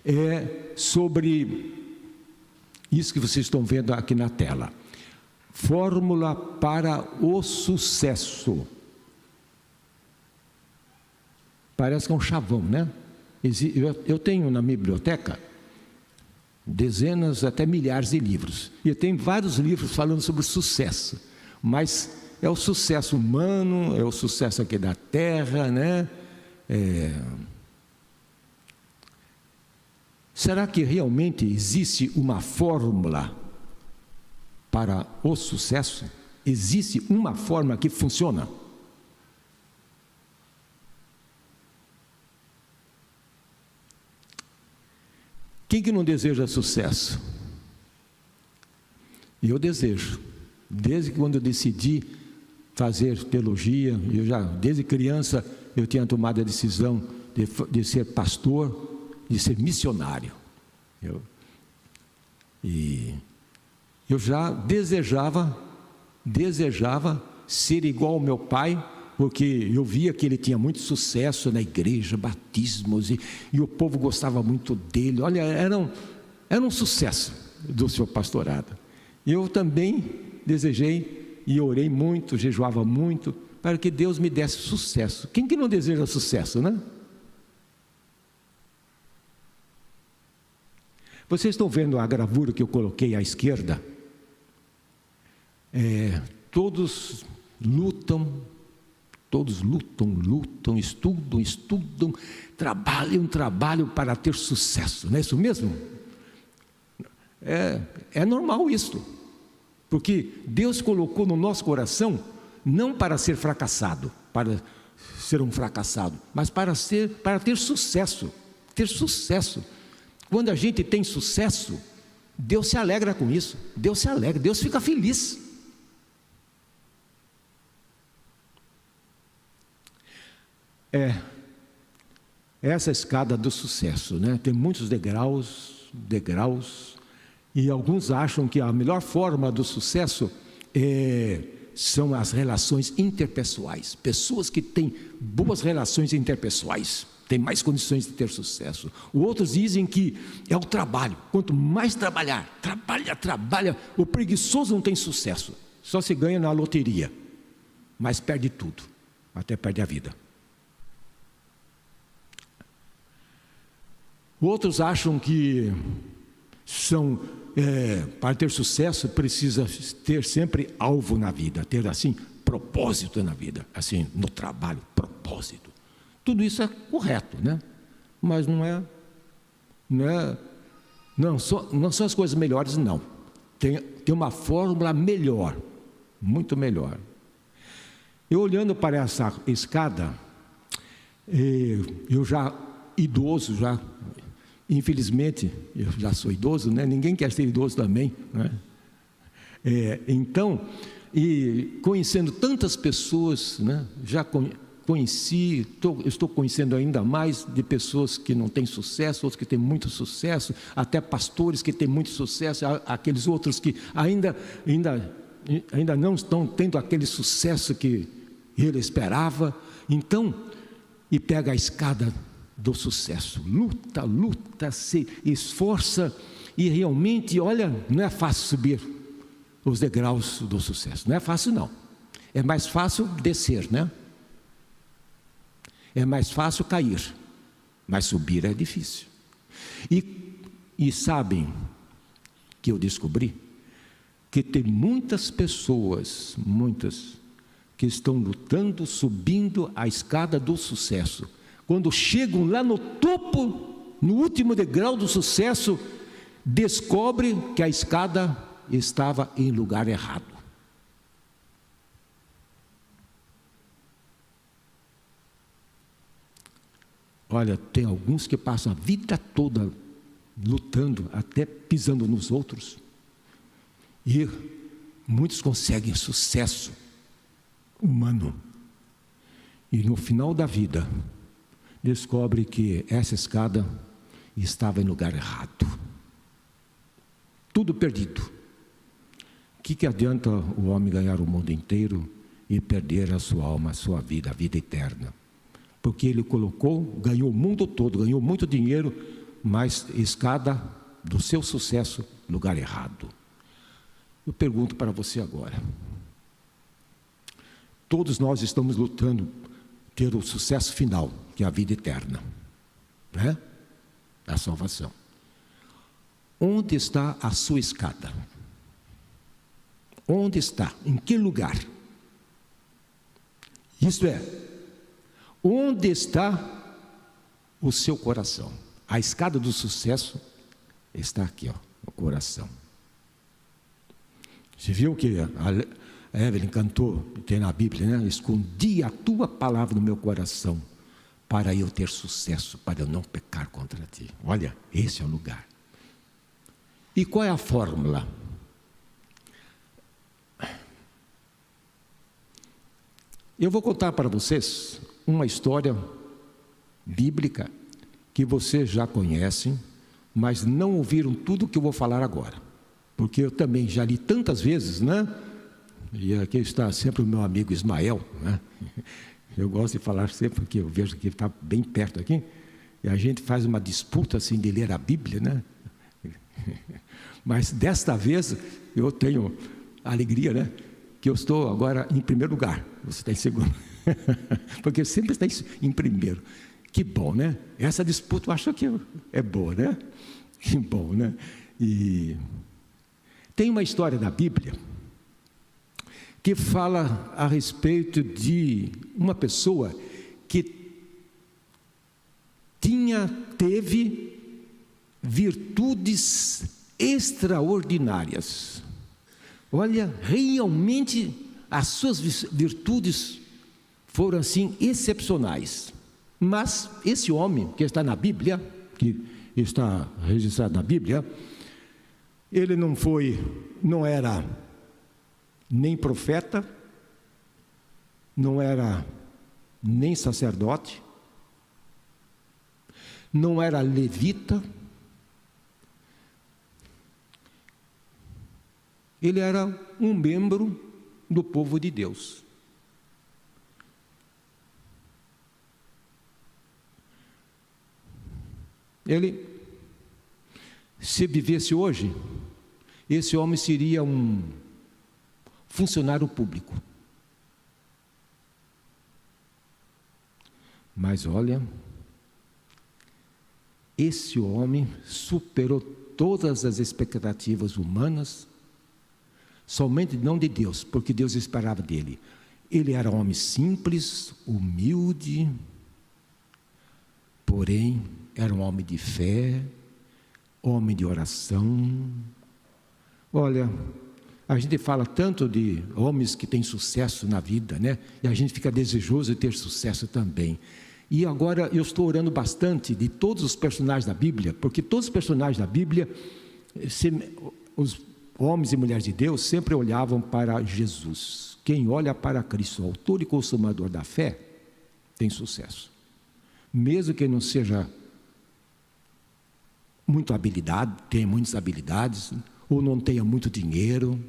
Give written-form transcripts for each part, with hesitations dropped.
é sobre isso que vocês estão vendo aqui na tela. Fórmula para o sucesso. Parece que é um chavão, né? Eu tenho na minha biblioteca dezenas, até milhares de livros. E eu tenho vários livros falando sobre sucesso. Mas é o sucesso humano, é o sucesso aqui da Terra, né? Será que realmente existe uma fórmula para o sucesso? Existe uma forma que funciona? Quem que não deseja sucesso? Eu desejo. Desde quando eu decidi fazer teologia, desde criança, eu tinha tomado a decisão de ser pastor, de ser missionário. Eu já desejava ser igual ao meu pai, porque eu via que ele tinha muito sucesso na igreja, batismos, e o povo gostava muito dele. Olha, era um sucesso do seu pastorado. Eu também desejei e orei muito, jejuava muito, para que Deus me desse sucesso. Quem que não deseja sucesso, né? Vocês estão vendo a gravura que eu coloquei à esquerda? Todos lutam, estudam, trabalham para ter sucesso, não é isso mesmo? É normal isso, porque Deus colocou no nosso coração, não para ser fracassado, para ser um fracassado, mas para ter sucesso, Quando a gente tem sucesso, Deus se alegra com isso, Deus fica feliz. Essa escada do sucesso, né? Tem muitos degraus, e alguns acham que a melhor forma do sucesso são as relações interpessoais. Pessoas que têm boas relações interpessoais têm mais condições de ter sucesso. Outros dizem que é o trabalho. Quanto mais trabalha, o preguiçoso não tem sucesso, só se ganha na loteria, mas perde tudo, até perde a vida. Outros acham que para ter sucesso precisa ter sempre alvo na vida, ter assim propósito na vida, assim no trabalho, propósito. Tudo isso é correto, né? Mas não são as coisas melhores, não. Tem uma fórmula melhor, muito melhor. Eu olhando para essa escada, eu já idoso, infelizmente, eu já sou idoso, né? Ninguém quer ser idoso também, né? Então, e conhecendo tantas pessoas, né? Já conheci, estou conhecendo ainda mais de pessoas que não têm sucesso, outros que têm muito sucesso, até pastores que têm muito sucesso, aqueles outros que ainda não estão tendo aquele sucesso que ele esperava. Então, e pega a escada do sucesso, luta, se esforça, e realmente, olha, não é fácil subir os degraus do sucesso, não é fácil não, é mais fácil descer, né? É mais fácil cair, mas subir é difícil. E sabem que eu descobri que tem muitas pessoas, que estão lutando, subindo a escada do sucesso. Quando chegam lá no topo, no último degrau do sucesso, descobre que a escada estava em lugar errado. Olha, tem alguns que passam a vida toda lutando, até pisando nos outros, e muitos conseguem sucesso humano, e no final da vida descobre que essa escada estava em lugar errado, tudo perdido. O que adianta o homem ganhar o mundo inteiro e perder a sua alma, a sua vida, a vida eterna? Porque ele ganhou o mundo todo, ganhou muito dinheiro, mas escada do seu sucesso, lugar errado. Eu pergunto para você agora. Todos nós estamos lutando ter o sucesso final, que é a vida eterna, né? A salvação. Onde está a sua escada? Onde está? Em que lugar? Isto é, onde está o seu coração? A escada do sucesso está aqui, ó, no coração. Você viu que a Evelyn cantou, tem na Bíblia, né? Escondi a tua palavra no meu coração, para eu ter sucesso, para eu não pecar contra ti. Olha, esse é o lugar. E qual é a fórmula? Eu vou contar para vocês uma história bíblica que vocês já conhecem, mas não ouviram tudo o que eu vou falar agora, porque eu também já li tantas vezes, né? E aqui está sempre o meu amigo Ismael, né? Eu gosto de falar sempre, porque eu vejo que ele está bem perto aqui, e a gente faz uma disputa assim de ler a Bíblia, né? Mas desta vez eu tenho alegria, né? Que eu estou agora em primeiro lugar, você está em segundo, porque sempre está em primeiro. Que bom, né? Essa disputa eu acho que é boa, né? Que bom, né? E tem uma história da Bíblia que fala a respeito de uma pessoa que teve virtudes extraordinárias. Olha, realmente as suas virtudes foram assim excepcionais. Mas esse homem que está na Bíblia, que está registrado na Bíblia, ele não era nem profeta, não era nem sacerdote, não era levita, ele era um membro do povo de Deus. Ele, se vivesse hoje, esse homem seria um funcionário público. Mas olha, esse homem superou todas as expectativas humanas, somente não de Deus, porque Deus esperava dele. Ele era um homem simples, humilde, porém era um homem de fé, homem de oração. Olha, a gente fala tanto de homens que têm sucesso na vida, né? E a gente fica desejoso de ter sucesso também. E agora eu estou orando bastante de todos os personagens da Bíblia, porque todos os personagens da Bíblia, os homens e mulheres de Deus sempre olhavam para Jesus. Quem olha para Cristo, autor e consumador da fé, tem sucesso. Mesmo que não seja muito habilidade, tenha muitas habilidades, ou não tenha muito dinheiro,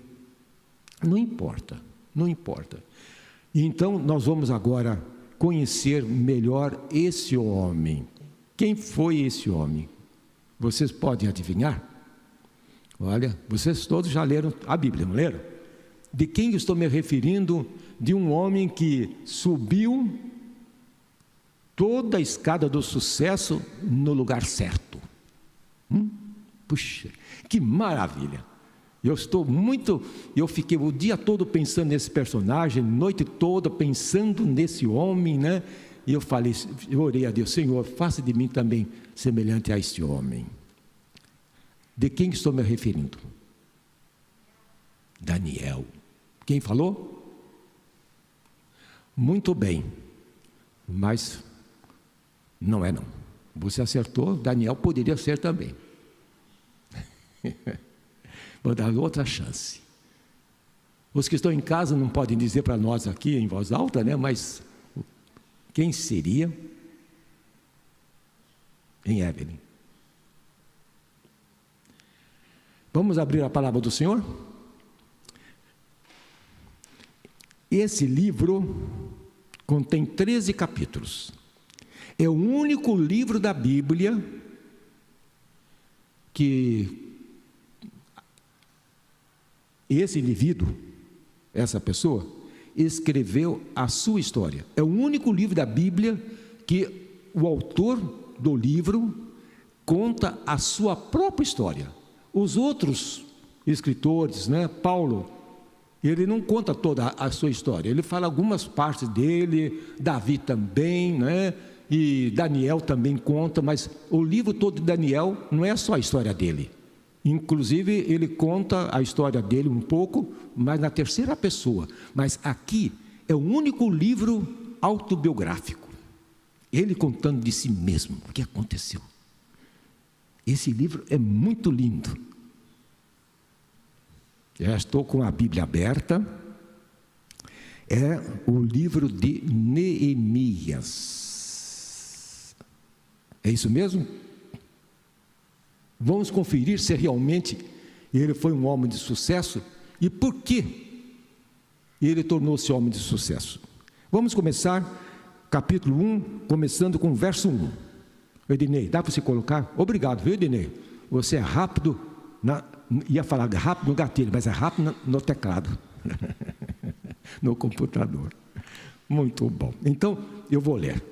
não importa, não importa. Então nós vamos agora conhecer melhor esse homem. Quem foi esse homem? Vocês podem adivinhar? Olha, vocês todos já leram a Bíblia, não leram? De quem estou me referindo? De um homem que subiu toda a escada do sucesso no lugar certo. Puxa, que maravilha! Eu fiquei o dia todo pensando nesse personagem, noite toda pensando nesse homem, né? E eu orei a Deus, Senhor, faça de mim também semelhante a este homem. De quem estou me referindo? Daniel. Quem falou? Muito bem, mas não é não. Você acertou, Daniel poderia ser também. Vou dar outra chance. Os que estão em casa não podem dizer para nós aqui em voz alta, né? Mas quem seria? Em Evelyn. Vamos abrir a palavra do Senhor? Esse livro contém 13 capítulos. É o único livro da Bíblia que esse indivíduo, essa pessoa, escreveu a sua história. É o único livro da Bíblia que o autor do livro conta a sua própria história. Os outros escritores, Paulo, ele não conta toda a sua história, ele fala algumas partes dele, Davi também, e Daniel também conta, mas o livro todo de Daniel não é só a história dele. Inclusive, ele conta a história dele um pouco, mas na terceira pessoa. Mas aqui é o único livro autobiográfico. Ele contando de si mesmo o que aconteceu. Esse livro é muito lindo. Já estou com a Bíblia aberta. É o livro de Neemias. É isso mesmo? Vamos conferir se realmente ele foi um homem de sucesso e por que ele tornou-se homem de sucesso. Vamos começar capítulo 1, começando com o verso 1. Ednei, dá para você colocar? Obrigado, viu, Ednei? Você é rápido, ia falar rápido no gatilho, mas é rápido no teclado, no computador. Muito bom. Então, eu vou ler.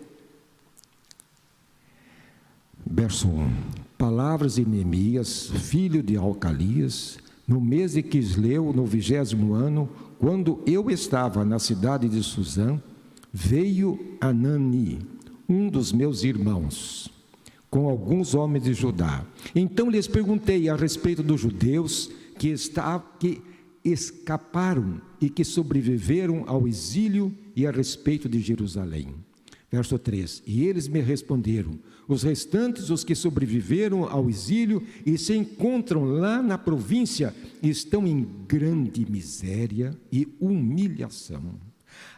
Verso 1. Palavras de Neemias, filho de Alcalias, no mês de Quisleu, no 20º ano, quando eu estava na cidade de Suzã, veio Anani, um dos meus irmãos, com alguns homens de Judá. Então lhes perguntei a respeito dos judeus que escaparam e que sobreviveram ao exílio e a respeito de Jerusalém. Verso 3, e eles me responderam, os restantes, os que sobreviveram ao exílio e se encontram lá na província, estão em grande miséria e humilhação.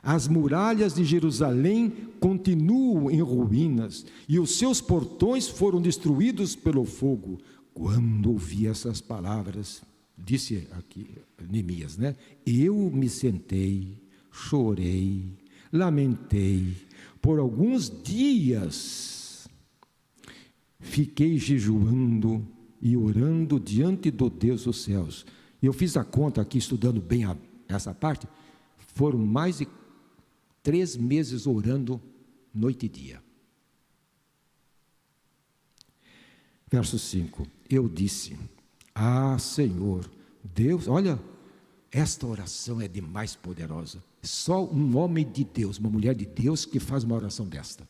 As muralhas de Jerusalém continuam em ruínas e os seus portões foram destruídos pelo fogo. Quando ouvi essas palavras, disse aqui Neemias, eu me sentei, chorei, lamentei, por alguns dias fiquei jejuando e orando diante do Deus dos céus. Eu fiz a conta aqui, estudando bem essa parte, foram mais de 3 meses orando noite e dia. Verso 5, eu disse, Senhor, Deus, olha, esta oração é demais poderosa. Só um homem de Deus, uma mulher de Deus que faz uma oração desta.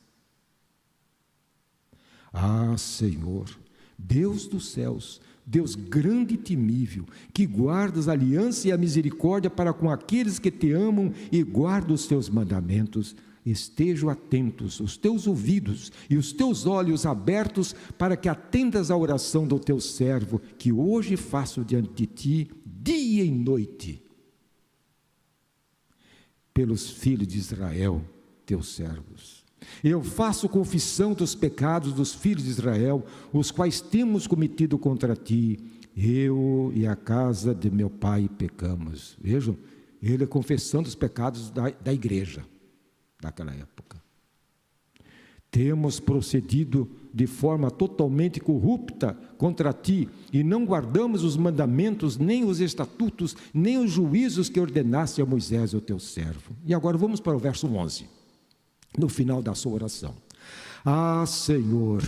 Senhor, Deus dos céus, Deus grande e temível, que guardas a aliança e a misericórdia para com aqueles que te amam e guardam os teus mandamentos, estejam atentos os teus ouvidos e os teus olhos abertos para que atendas à oração do teu servo, que hoje faço diante de ti, dia e noite, pelos filhos de Israel, teus servos. Eu faço confissão dos pecados dos filhos de Israel, os quais temos cometido contra ti. Eu e a casa de meu pai pecamos. Vejam, ele confessando os pecados da igreja daquela época. Temos procedido de forma totalmente corrupta contra ti, e não guardamos os mandamentos, nem os estatutos, nem os juízos que ordenaste a Moisés, o teu servo. E agora vamos para o verso 11, no final da sua oração. Senhor,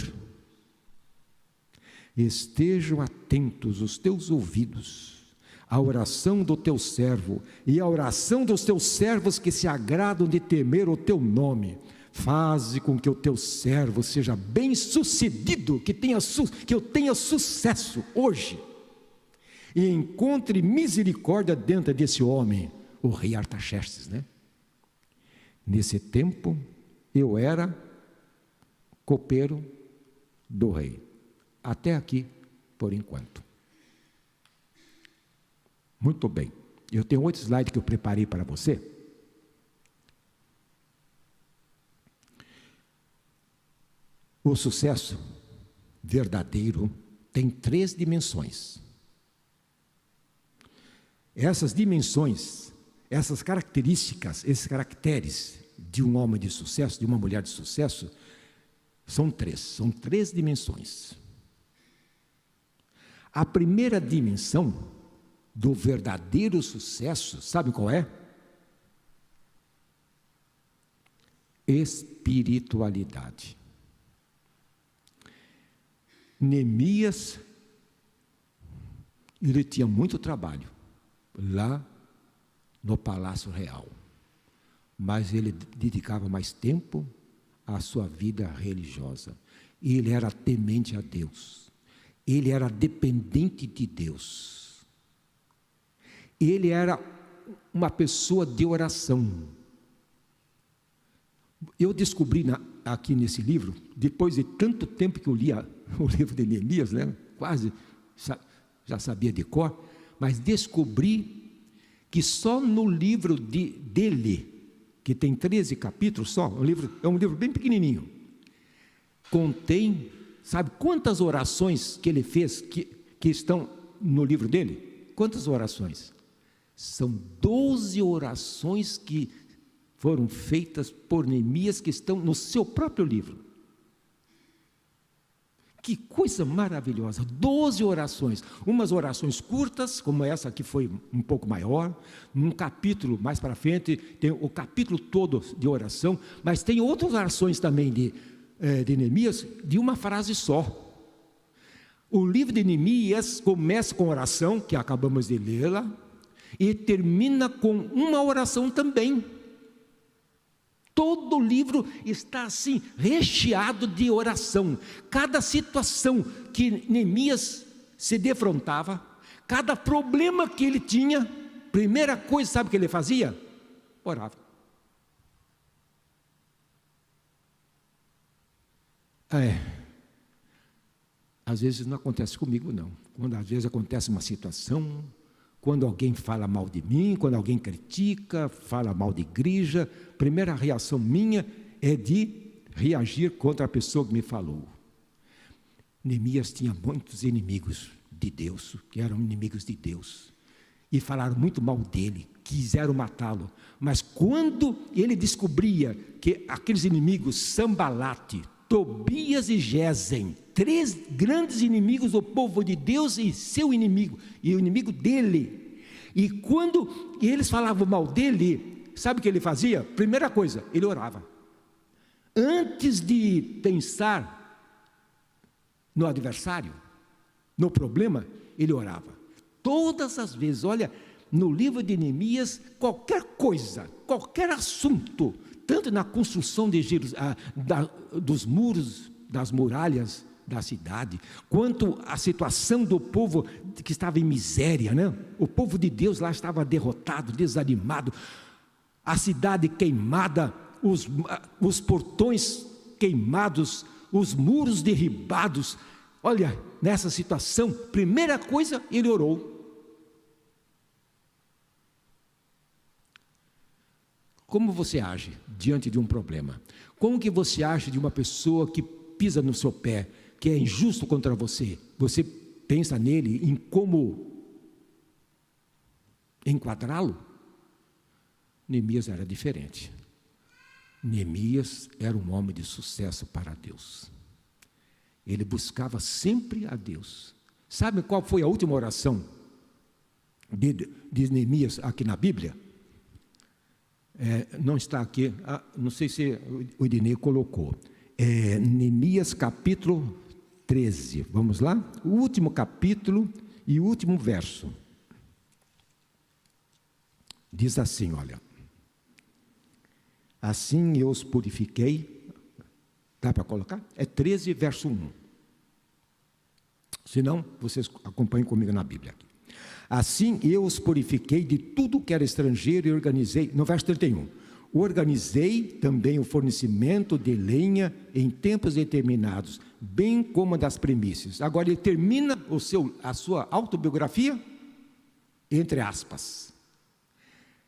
estejam atentos os teus ouvidos à oração do teu servo e à oração dos teus servos que se agradam de temer o teu nome. Faze com que o teu servo seja bem sucedido, que eu tenha sucesso hoje, e encontre misericórdia dentro desse homem, o rei Artaxerxes, Nesse tempo, eu era copeiro do rei. Até aqui, por enquanto. Muito bem. Eu tenho outro slide que eu preparei para você. O sucesso verdadeiro tem 3 dimensões. Essas dimensões, essas características, esses caracteres de um homem de sucesso, de uma mulher de sucesso, são 3 dimensões. A primeira dimensão do verdadeiro sucesso, sabe qual é? Espiritualidade. Neemias, ele tinha muito trabalho lá no Palácio Real, mas ele dedicava mais tempo à sua vida religiosa. Ele era temente a Deus, ele era dependente de Deus, ele era uma pessoa de oração. Eu descobri aqui nesse livro, depois de tanto tempo que eu lia o livro de Neemias, né? Quase já sabia de cor, mas descobri que só no livro dele, que tem 13 capítulos só, é um livro bem pequenininho, contém, sabe quantas orações que ele fez, que estão no livro dele? Quantas orações? São 12 orações que foram feitas por Neemias, que estão no seu próprio livro. Que coisa maravilhosa, 12 orações, umas orações curtas, como essa que foi um pouco maior, num capítulo mais para frente, tem o capítulo todo de oração, mas tem outras orações também de Neemias, de uma frase só. O livro de Neemias começa com oração, que acabamos de lê-la, e termina com uma oração também. Todo o livro está assim, recheado de oração. Cada situação que Neemias se defrontava, cada problema que ele tinha, primeira coisa, sabe o que ele fazia? Orava. Às vezes não acontece comigo não. Quando às vezes acontece uma situação, quando alguém fala mal de mim, quando alguém critica, fala mal de igreja, a primeira reação minha é de reagir contra a pessoa que me falou. Neemias tinha muitos inimigos de Deus, que eram inimigos de Deus, e falaram muito mal dele, quiseram matá-lo, mas quando ele descobria que aqueles inimigos, Sambalate, Tobias e Gesem, 3 grandes inimigos do povo de Deus e seu inimigo, e o inimigo dele, e quando eles falavam mal dele, sabe o que ele fazia? Primeira coisa, ele orava. Antes de pensar no adversário, no problema, ele orava. Todas as vezes, olha, no livro de Neemias, qualquer coisa, qualquer assunto, tanto na construção dos muros, das muralhas da cidade, quanto a situação do povo que estava em miséria, né? O povo de Deus lá estava derrotado, desanimado, a cidade queimada, os portões queimados, os muros derribados. Olha, nessa situação, primeira coisa, ele orou. Como você age diante de um problema? Como que você age de uma pessoa que pisa no seu pé, que é injusto contra você? Você pensa nele em como enquadrá-lo? Neemias era diferente. Neemias era um homem de sucesso para Deus. Ele buscava sempre a Deus. Sabe qual foi a última oração de Neemias aqui na Bíblia? Não está aqui, não sei se o Idinei colocou. Neemias capítulo 13, vamos lá? O último capítulo e o último verso. Diz assim, olha: assim eu os purifiquei. Dá para colocar? 13, verso 1. Se não, vocês acompanhem comigo na Bíblia aqui. Assim eu os purifiquei de tudo que era estrangeiro e organizei, no verso 31, organizei também o fornecimento de lenha em tempos determinados, bem como das primícias. Agora ele termina a sua autobiografia, entre aspas: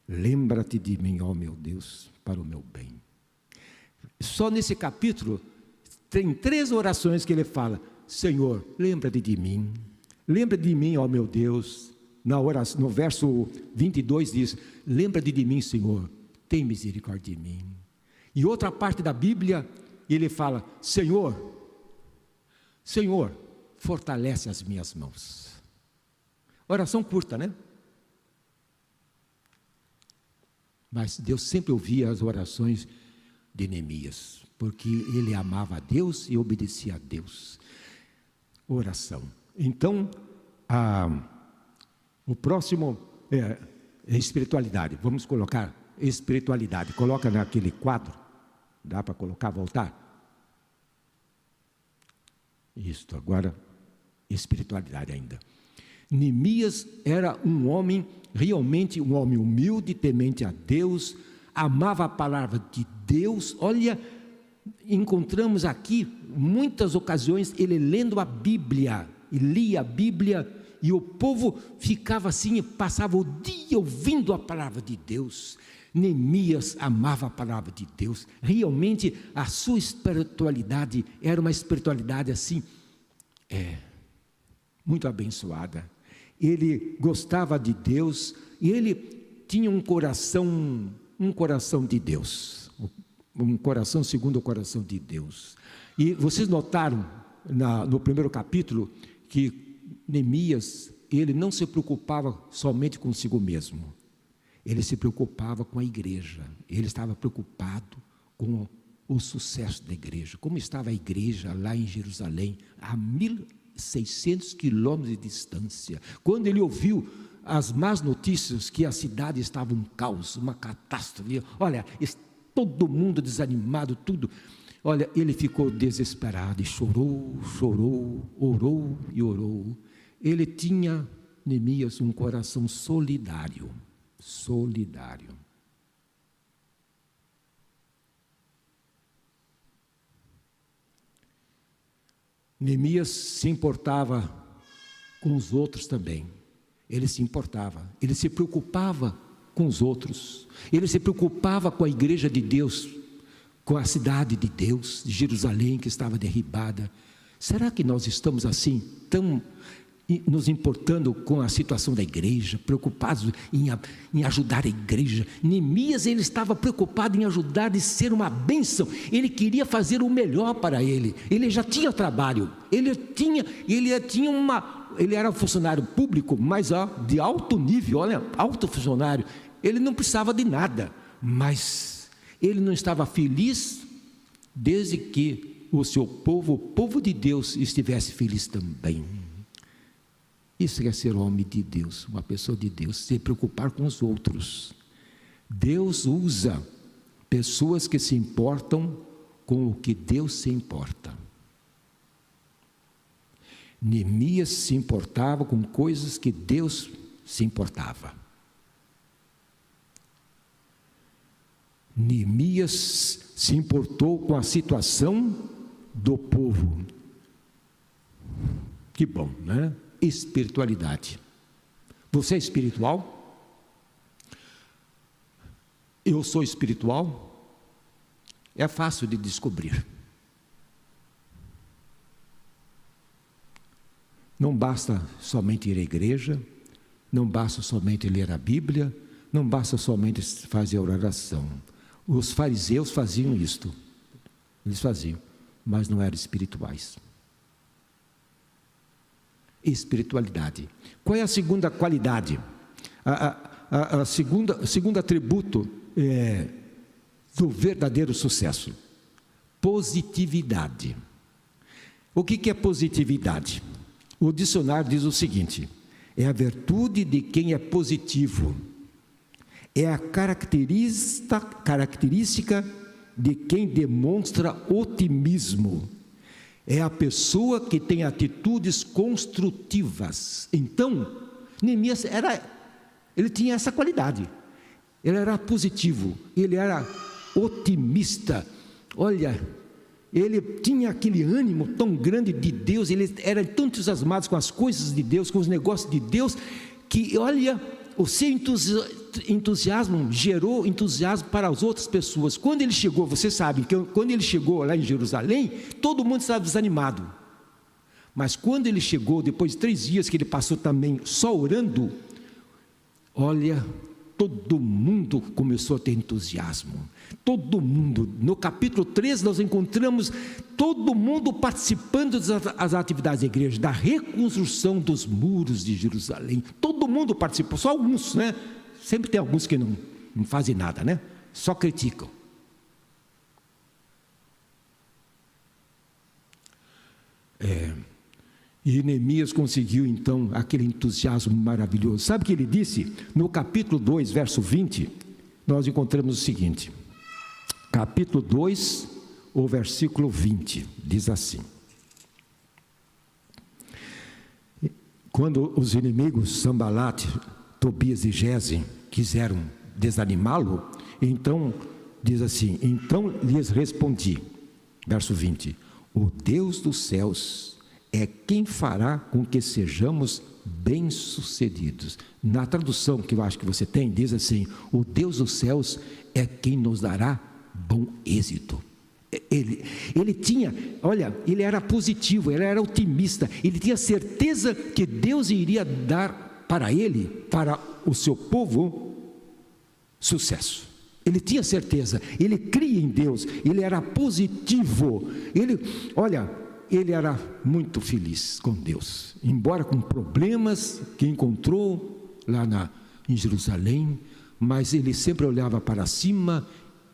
lembra-te de mim, ó meu Deus, para o meu bem. Só nesse capítulo tem 3 orações que ele fala: Senhor, lembra-te de mim, ó meu Deus. No verso 22 diz: lembra-te de mim, Senhor, tem misericórdia de mim. E outra parte da Bíblia, ele fala: Senhor, fortalece as minhas mãos. Oração curta, né? Mas Deus sempre ouvia as orações de Neemias, porque ele amava a Deus e obedecia a Deus. Oração. Então, o próximo é espiritualidade. Vamos colocar espiritualidade. Coloca naquele quadro. Dá para colocar, voltar? Isso, agora, espiritualidade ainda. Neemias era um homem, realmente um homem humilde, temente a Deus, amava a palavra de Deus. Olha, encontramos aqui, muitas ocasiões, ele lendo a Bíblia, e lia a Bíblia, e o povo ficava assim, passava o dia ouvindo a palavra de Deus. Neemias amava a palavra de Deus, realmente a sua espiritualidade era uma espiritualidade assim, muito abençoada. Ele gostava de Deus, e ele tinha um coração de Deus, um coração segundo o coração de Deus. E vocês notaram no primeiro capítulo que Neemias, ele não se preocupava somente consigo mesmo, ele se preocupava com a igreja, ele estava preocupado com o sucesso da igreja, como estava a igreja lá em Jerusalém, a 1.600 quilômetros de distância. Quando ele ouviu as más notícias que a cidade estava um caos, uma catástrofe, olha, todo mundo desanimado, tudo, olha, ele ficou desesperado e chorou, orou e orou. Ele tinha, Neemias, um coração solidário. Neemias se importava com os outros também. Ele se importava, ele se preocupava com os outros, ele se preocupava com a igreja de Deus, com a cidade de Deus, de Jerusalém, que estava derribada. Será que nós estamos assim, tão nos importando com a situação da igreja, preocupados em ajudar a igreja? Neemias, ele estava preocupado em ajudar, de ser uma bênção, ele queria fazer o melhor para ele já tinha trabalho, ele era um funcionário público, mas de alto nível, olha, alto funcionário, ele não precisava de nada, mas ele não estava feliz desde que o seu povo, o povo de Deus, estivesse feliz também. Isso é ser homem de Deus, uma pessoa de Deus, se preocupar com os outros. Deus usa pessoas que se importam com o que Deus se importa. Neemias se importava com coisas que Deus se importava. Neemias se importou com a situação do povo. Que bom, né? Espiritualidade. Você é espiritual? Eu sou espiritual? É fácil de descobrir. Não basta somente ir à igreja, não basta somente ler a Bíblia, não basta somente fazer a oração. Os fariseus faziam isto, eles faziam, mas não eram espirituais. Espiritualidade. Qual é a segunda qualidade? A segunda atributo do verdadeiro sucesso: positividade. O que é positividade? O dicionário diz o seguinte: é a virtude de quem é positivo, é a característica de quem demonstra otimismo, é a pessoa que tem atitudes construtivas. Então, Neemias ele tinha essa qualidade, ele era positivo, ele era otimista. Olha, ele tinha aquele ânimo tão grande de Deus, ele era tão entusiasmado com as coisas de Deus, com os negócios de Deus, que olha, o seu entusiasmo gerou entusiasmo para as outras pessoas. Quando ele chegou, você sabe que quando ele chegou lá em Jerusalém, todo mundo estava desanimado, mas quando ele chegou, depois de 3 dias que ele passou também só orando, olha, todo mundo começou a ter entusiasmo. Todo mundo. No capítulo 3 nós encontramos todo mundo participando das atividades da igreja, da reconstrução dos muros de Jerusalém. Todo mundo participou, só alguns, né? Sempre tem alguns que não fazem nada, né? Só criticam. E Neemias conseguiu então aquele entusiasmo maravilhoso. Sabe o que ele disse? No capítulo 2, verso 20, nós encontramos o seguinte: capítulo 2, o versículo 20, diz assim: quando os inimigos Sambalate, Tobias e Gesem quiseram desanimá-lo, então diz assim: então lhes respondi, verso 20: o Deus dos céus é quem fará com que sejamos bem-sucedidos. Na tradução que eu acho que você tem, diz assim: o Deus dos céus é quem nos dará bom êxito. Ele tinha, olha, ele era positivo, ele era otimista, ele tinha certeza que Deus iria dar para ele, para o seu povo, sucesso. Ele tinha certeza, ele cria em Deus, ele era positivo, ele era muito feliz com Deus, embora com problemas que encontrou lá em Jerusalém, mas ele sempre olhava para cima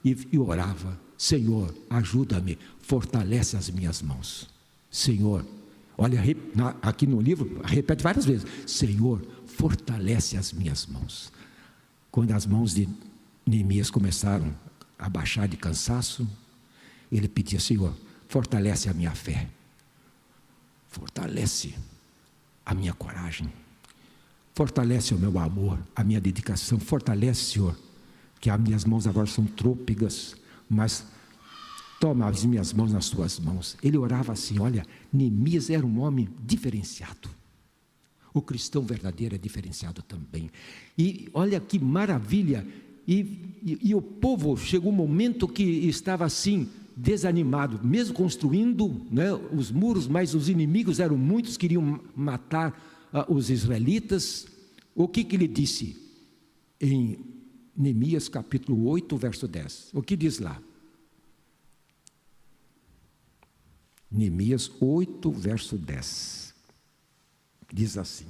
e orava: Senhor, ajuda-me, fortalece as minhas mãos. Senhor, olha, aqui no livro, repete várias vezes: Senhor, fortalece as minhas mãos. Quando as mãos de Neemias começaram a baixar de cansaço, ele pedia: Senhor, fortalece a minha fé, fortalece a minha coragem, fortalece o meu amor, a minha dedicação, fortalece, Senhor, que as minhas mãos agora são trôpegas, mas toma as minhas mãos nas tuas mãos. Ele orava assim. Olha, Neemias era um homem diferenciado. O cristão verdadeiro é diferenciado também. E olha que maravilha, e o povo chegou um momento que estava assim, desanimado, mesmo construindo, né, os muros, mas os inimigos eram muitos, queriam matar os israelitas. O que ele disse em Neemias capítulo 8, verso 10? O que diz lá? Neemias 8, verso 10, diz assim: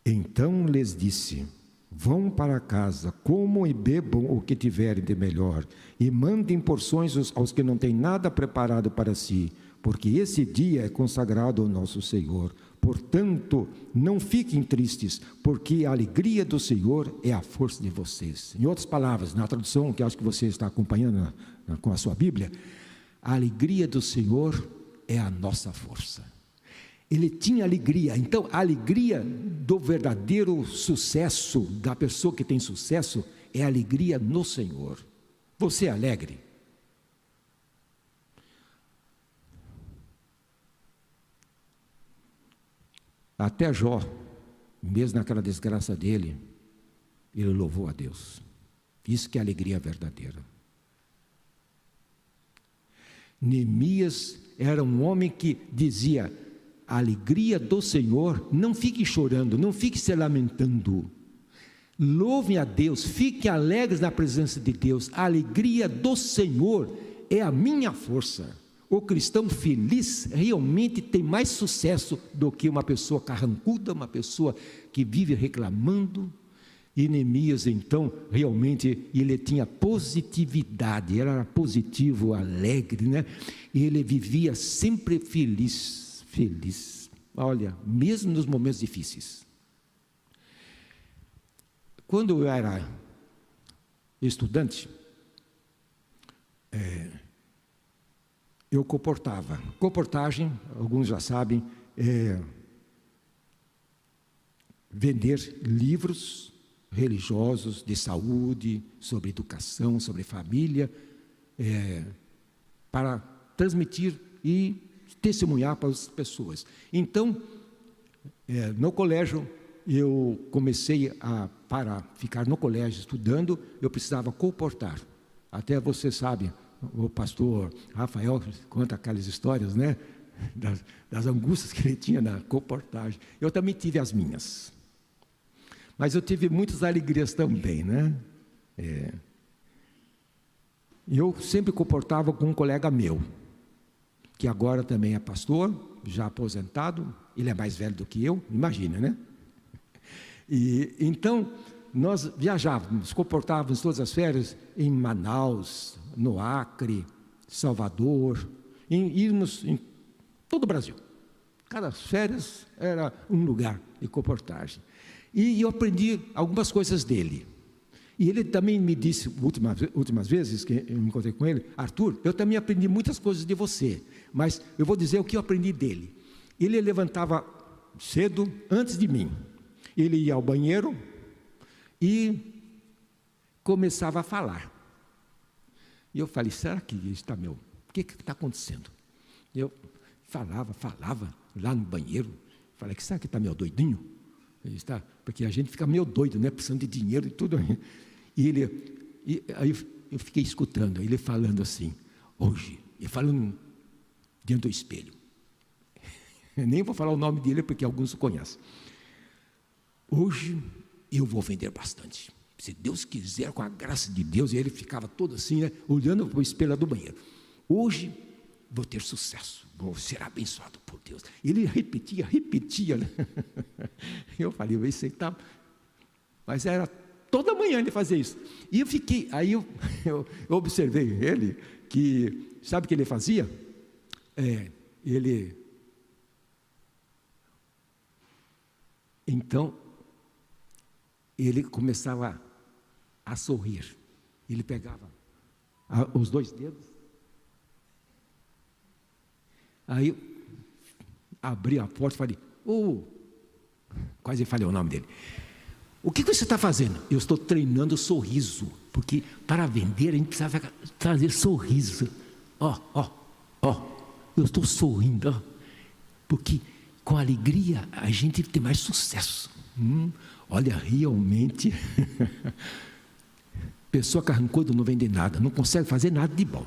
então lhes disse: vão para casa, comam e bebam o que tiverem de melhor, e mandem porções aos que não têm nada preparado para si, porque esse dia é consagrado ao nosso Senhor. Portanto, não fiquem tristes, porque a alegria do Senhor é a força de vocês. Em outras palavras, na tradução que acho que você está acompanhando com a sua Bíblia, a alegria do Senhor é a nossa força. Ele tinha alegria. Então, a alegria do verdadeiro sucesso, da pessoa que tem sucesso, é a alegria no Senhor. Você é alegre? Até Jó, mesmo naquela desgraça dele, ele louvou a Deus. Isso que é a alegria verdadeira. Neemias era um homem que dizia: a alegria do Senhor, não fique chorando, não fique se lamentando, louvem a Deus, fiquem alegres na presença de Deus. A alegria do Senhor é a minha força. O cristão feliz realmente tem mais sucesso do que uma pessoa carrancuda, uma pessoa que vive reclamando. E Neemias, então, realmente, ele tinha positividade, ele era positivo, alegre, né? E ele vivia sempre feliz, olha, mesmo nos momentos difíceis. Quando eu era estudante, eu comportava. Comportagem, alguns já sabem, vender livros religiosos, de saúde, sobre educação, sobre família, para transmitir e testemunhar para as pessoas. Então, no colégio, eu comecei para ficar no colégio estudando, eu precisava comportar. Até você sabe, o pastor Rafael conta aquelas histórias, né? das angústias que ele tinha na comportagem. Eu também tive as minhas. Mas eu tive muitas alegrias também, né? Eu sempre comportava com um colega meu, que agora também é pastor, já aposentado. Ele é mais velho do que eu, imagina, né? E então nós viajávamos, comportávamos todas as férias em Manaus, no Acre, Salvador, íamos em todo o Brasil. Cada férias era um lugar de comportagem. E eu aprendi algumas coisas dele. E ele também me disse, últimas vezes que eu me encontrei com ele: Arthur, eu também aprendi muitas coisas de você, mas eu vou dizer o que eu aprendi dele. Ele levantava cedo antes de mim. Ele ia ao banheiro e começava a falar. E eu falei: será que está meu? O que está acontecendo? Eu falava lá no banheiro. Falei: será que está meio doidinho? Ele está, porque a gente fica meio doido, né? Precisando de dinheiro e tudo. E aí eu fiquei escutando ele falando assim: hoje, e falando diante do espelho. Eu nem vou falar o nome dele porque alguns o conhecem. Hoje eu vou vender bastante, se Deus quiser, com a graça de Deus. E ele ficava todo assim, né, olhando para o espelho do banheiro. Hoje vou ter sucesso, vou ser abençoado por Deus. Ele repetia, né? Eu falei: isso aí tá. Mas era toda manhã ele fazia isso. E eu fiquei, aí eu observei ele, que sabe o que ele fazia? Então ele começava a sorrir. Ele pegava os 2 dedos, aí eu abri a porta e falei: quase falei o nome dele. O que você está fazendo? Eu estou treinando o sorriso, porque para vender a gente precisava trazer sorriso. Eu estou sorrindo, porque com alegria a gente tem mais sucesso. Olha, realmente, pessoa carrancuda não vende nada, não consegue fazer nada de bom.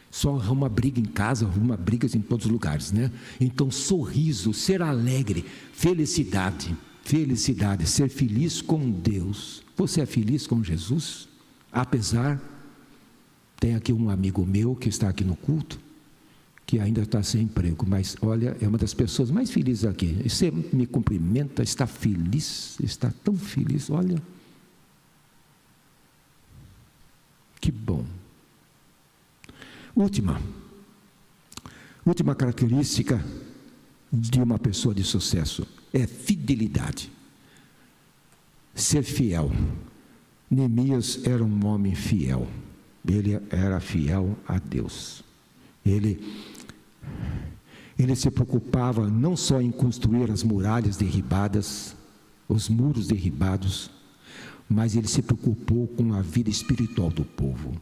Só arruma briga em casa, arruma brigas em todos os lugares, né? Então, sorriso, ser alegre, felicidade, ser feliz com Deus. Você é feliz com Jesus? Apesar, tem aqui um amigo meu que está aqui no culto, que ainda está sem emprego, mas olha, é uma das pessoas mais felizes aqui. Você me cumprimenta, está feliz, está tão feliz, olha. Que bom. Última característica de uma pessoa de sucesso é fidelidade. Ser fiel. Neemias era um homem fiel. Ele era fiel a Deus. Ele se preocupava não só em construir as muralhas derribadas, os muros derribados, mas ele se preocupou com a vida espiritual do povo.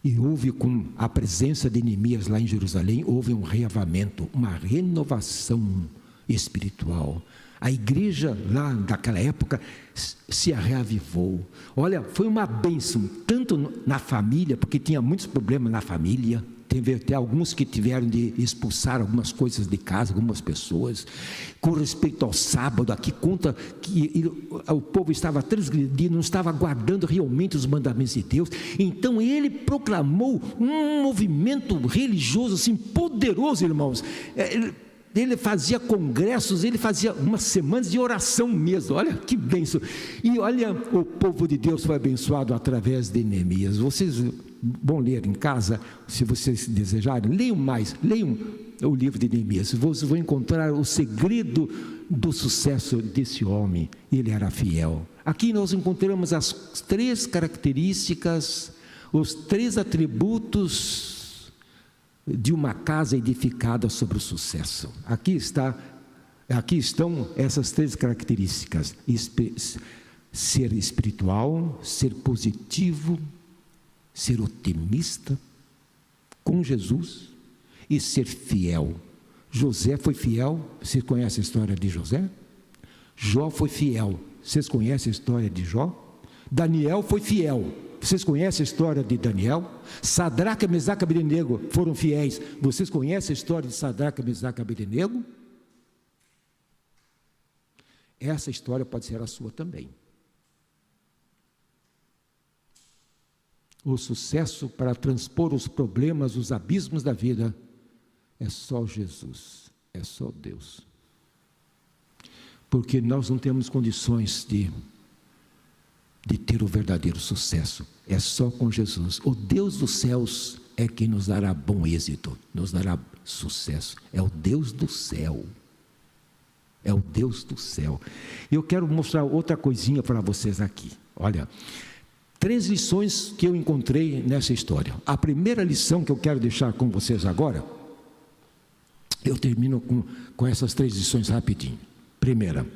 E houve, com a presença de Neemias lá em Jerusalém, houve um reavamento, uma renovação espiritual. A igreja lá daquela época se reavivou. Olha, foi uma bênção, tanto na família, porque tinha muitos problemas na família. Teve até alguns que tiveram de expulsar algumas coisas de casa, algumas pessoas. Com respeito ao sábado, aqui conta que o povo estava transgredindo, não estava guardando realmente os mandamentos de Deus. Então ele proclamou um movimento religioso assim poderoso, irmãos. Ele fazia congressos, ele fazia umas semanas de oração mesmo. Olha que bênção. E olha, o povo de Deus foi abençoado através de Neemias. Vocês vão ler em casa, se vocês desejarem, leiam o livro de Neemias. Vocês vão encontrar o segredo do sucesso desse homem. Ele era fiel. Aqui nós encontramos as 3 características, os 3 atributos de uma casa edificada sobre o sucesso. Aqui estão essas 3 características: ser espiritual, ser positivo, ser otimista com Jesus e ser fiel. José foi fiel. Vocês conhecem a história de José? Jó foi fiel. Vocês conhecem a história de Jó? Daniel foi fiel. Vocês conhecem a história de Daniel? Sadraque, Mesaque e Abednego foram fiéis. Vocês conhecem a história de Sadraque, Mesaque e Abednego? Essa história pode ser a sua também. O sucesso para transpor os problemas, os abismos da vida, é só Jesus, é só Deus. Porque nós não temos condições de ter o verdadeiro sucesso. É só com Jesus. O Deus dos céus é quem nos dará bom êxito, nos dará sucesso. É o Deus do céu. É o Deus do céu. Eu quero mostrar outra coisinha para vocês aqui. Olha, 3 lições que eu encontrei nessa história. A primeira lição que eu quero deixar com vocês agora, eu termino com essas 3 lições rapidinho. Primeira,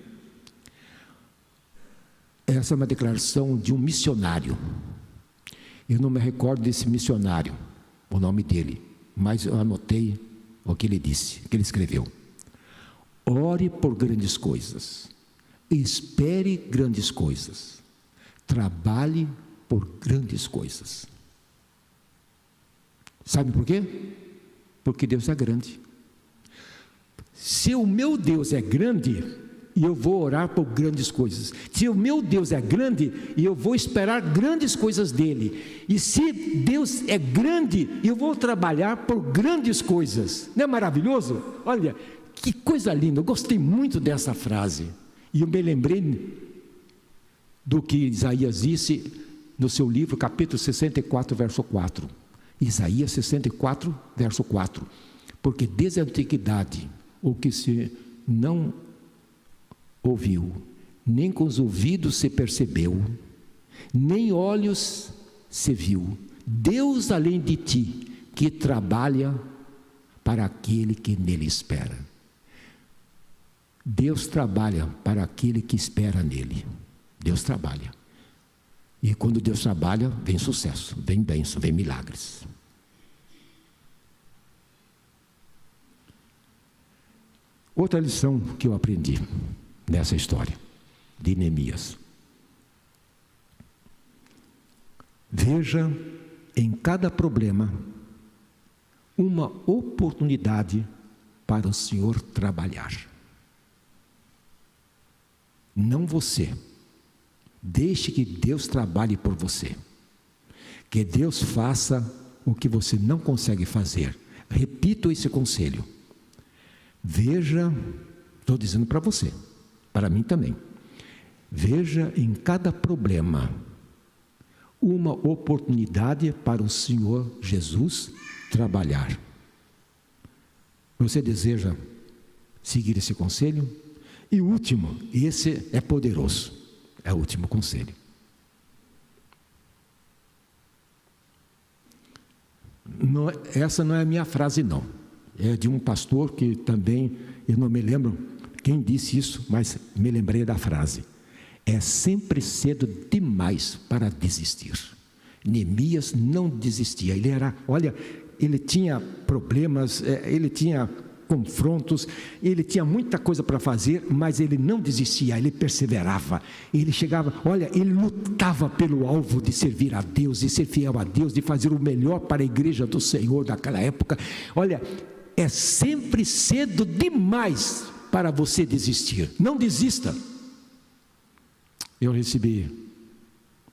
essa é uma declaração de um missionário. Eu não me recordo desse missionário, o nome dele, mas eu anotei o que ele disse, o que ele escreveu. Ore por grandes coisas, espere grandes coisas, trabalhe por grandes coisas. Sabe por quê? Porque Deus é grande. Se o meu Deus é grande, e eu vou orar por grandes coisas. Se o meu Deus é grande, e eu vou esperar grandes coisas dele. E se Deus é grande, eu vou trabalhar por grandes coisas. Não é maravilhoso? Olha, que coisa linda, eu gostei muito dessa frase. E eu me lembrei do que Isaías disse no seu livro, capítulo 64, verso 4. Isaías 64, verso 4. Porque desde a antiguidade, o que se não ouviu, nem com os ouvidos se percebeu, nem olhos se viu, Deus além de ti, que trabalha para aquele que nele espera. Deus trabalha para aquele que espera nele. Deus trabalha. E quando Deus trabalha, vem sucesso, vem bênção, vem milagres. Outra lição que eu aprendi nessa história de Neemias. Veja em cada problema uma oportunidade para o Senhor trabalhar. Não você. Deixe que Deus trabalhe por você. Que Deus faça o que você não consegue fazer. Repito esse conselho. Veja, estou dizendo para você, para mim também. Veja em cada problema uma oportunidade para o Senhor Jesus trabalhar. Você deseja seguir esse conselho? E o último, esse é poderoso, é o último conselho. Essa não é a minha frase não, é de um pastor que também, eu não me lembro quem disse isso, mas me lembrei da frase. É sempre cedo demais para desistir. Neemias não desistia, ele tinha problemas, ele tinha confrontos, ele tinha muita coisa para fazer, mas ele não desistia, ele perseverava, ele chegava, ele lutava pelo alvo de servir a Deus, de ser fiel a Deus, de fazer o melhor para a igreja do Senhor daquela época. É sempre cedo demais para você desistir, não desista. Eu recebi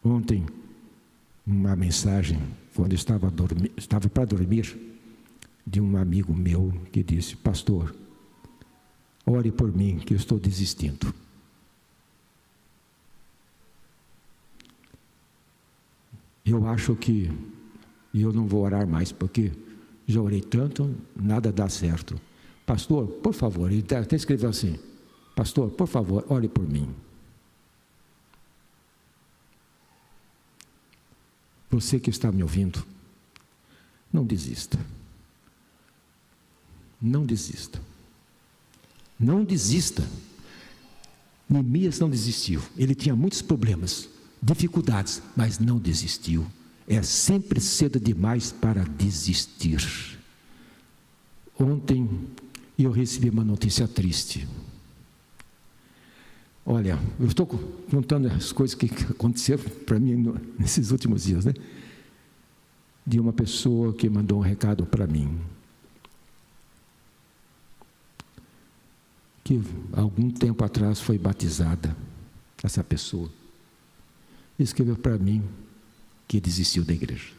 ontem uma mensagem, quando estava para dormir, de um amigo meu que disse: pastor, ore por mim que eu estou desistindo. Eu acho que eu não vou orar mais, porque já orei tanto, nada dá certo. Pastor, por favor, ele até escreveu assim: pastor, por favor, ore por mim. Você que está me ouvindo, não desista. Não desista. Não desista. Neemias não desistiu. Ele tinha muitos problemas, dificuldades, mas não desistiu. É sempre cedo demais para desistir. Ontem eu recebi uma notícia triste. Olha, eu estou contando as coisas que aconteceram para mim nesses últimos dias, né? De uma pessoa que mandou um recado para mim, que algum tempo atrás foi batizada, essa pessoa, escreveu para mim que desistiu da igreja.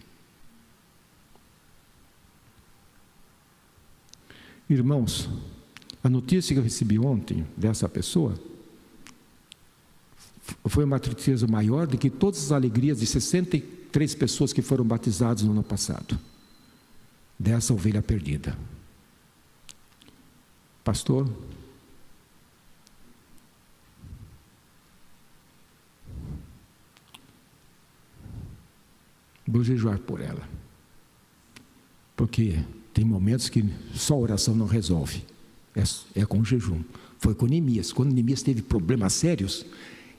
Irmãos, a notícia que eu recebi ontem dessa pessoa foi uma tristeza maior do que todas as alegrias de 63 pessoas que foram batizadas no ano passado, dessa ovelha perdida. Pastor, vou jejuar por ela, porque tem momentos que só oração não resolve, é com jejum. Foi com Neemias. Quando Neemias teve problemas sérios,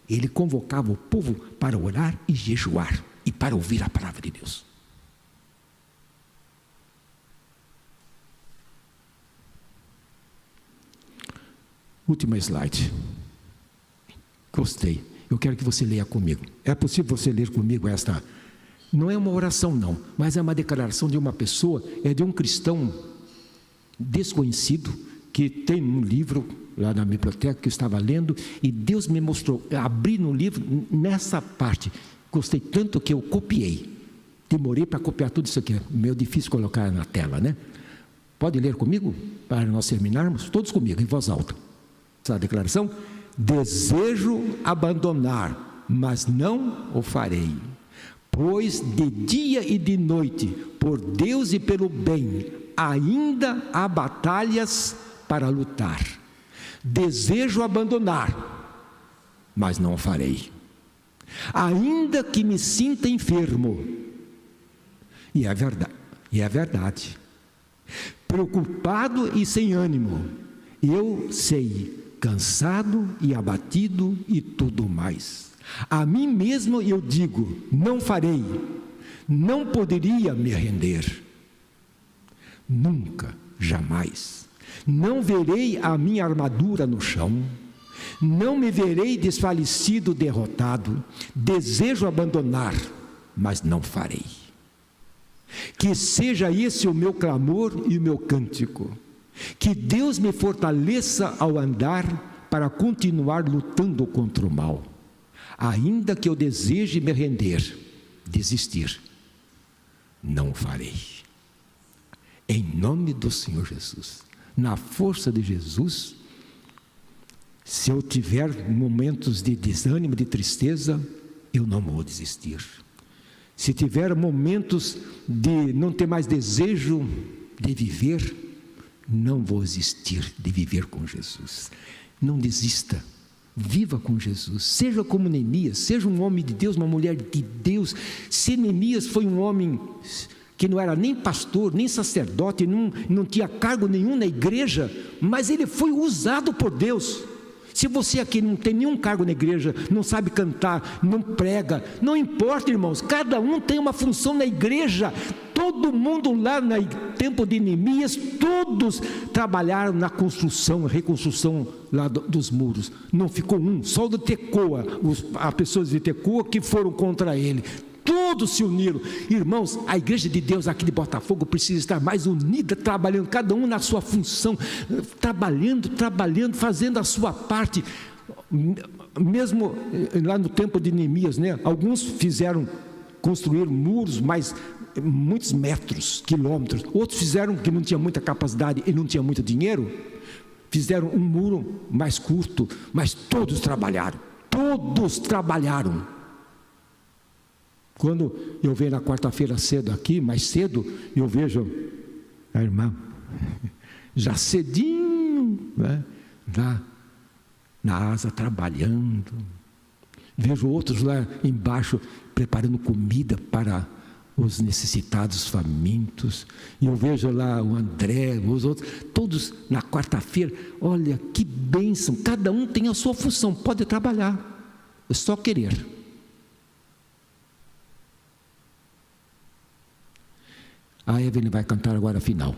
ele convocava o povo para orar e jejuar, e para ouvir a palavra de Deus. Última slide. Gostei. Eu quero que você leia comigo. É possível você ler comigo esta? Não é uma oração não, mas é uma declaração de uma pessoa, é de um cristão desconhecido, que tem um livro lá na biblioteca que eu estava lendo, e Deus me mostrou, eu abri no livro, nessa parte, gostei tanto que eu copiei, demorei para copiar tudo isso aqui, é meio difícil colocar na tela, né? Pode ler comigo, para nós terminarmos? Todos comigo, em voz alta. Essa declaração: desejo abandonar, mas não o farei, pois de dia e de noite, por Deus e pelo bem, ainda há batalhas para lutar. Desejo abandonar, mas não o farei, ainda que me sinta enfermo. E é verdade. Preocupado e sem ânimo, eu sei, cansado e abatido e tudo mais. A mim mesmo eu digo: não farei, não poderia me render. Nunca, jamais. Não verei a minha armadura no chão, não me verei desfalecido, derrotado. Desejo abandonar, mas não farei. Que seja esse o meu clamor e o meu cântico. Que Deus me fortaleça ao andar para continuar lutando contra o mal. Ainda que eu deseje me render, desistir, não farei. Em nome do Senhor Jesus, na força de Jesus, se eu tiver momentos de desânimo, de tristeza, eu não vou desistir. Se tiver momentos de não ter mais desejo de viver, não vou desistir de viver com Jesus. Não desista, viva com Jesus, seja como Neemias, seja um homem de Deus, uma mulher de Deus. Se Neemias foi um homem que não era nem pastor, nem sacerdote, não tinha cargo nenhum na igreja, mas ele foi usado por Deus. Se você aqui não tem nenhum cargo na igreja, não sabe cantar, não prega, não importa, irmãos, cada um tem uma função na igreja. Todo mundo lá no tempo de Neemias, todos trabalharam na construção, reconstrução lá dos muros. Não ficou um, só o de Tecoa, as pessoas de Tecoa que foram contra ele. Todos se uniram. Irmãos, a igreja de Deus aqui de Botafogo precisa estar mais unida, trabalhando, cada um na sua função, trabalhando, fazendo a sua parte. Mesmo lá no tempo de Neemias, né? Alguns fizeram construir muros, mas muitos metros, quilômetros. Outros fizeram que não tinha muita capacidade e não tinha muito dinheiro, fizeram um muro mais curto, mas todos trabalharam. Quando eu venho na quarta-feira cedo aqui, mais cedo, eu vejo a irmã, já cedinho, né, lá na asa trabalhando. Vejo outros lá embaixo preparando comida para os necessitados, famintos. E eu vejo lá o André, os outros, todos na quarta-feira. Olha que bênção, cada um tem a sua função, pode trabalhar, é só querer. A Evelyn vai cantar agora a final.